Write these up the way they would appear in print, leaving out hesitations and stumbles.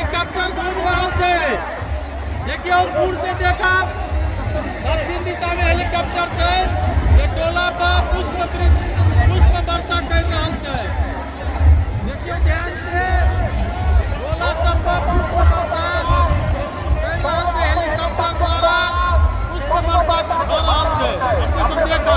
Helicopter घूम रहा है। देखिए दूर से देखा दक्षिण दिशा में हेलीकॉप्टर से ये टोला पर पुष्प वर्षा कर रहा है। देखिए ध्यान से टोला सब पर पुष्प वर्षा कर रहा है। हेलीकॉप्टर द्वारा पुष्प वर्षा कर रहा है। अपने सब देखा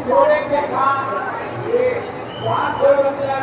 जोड़े के साथ ये 5 रुपया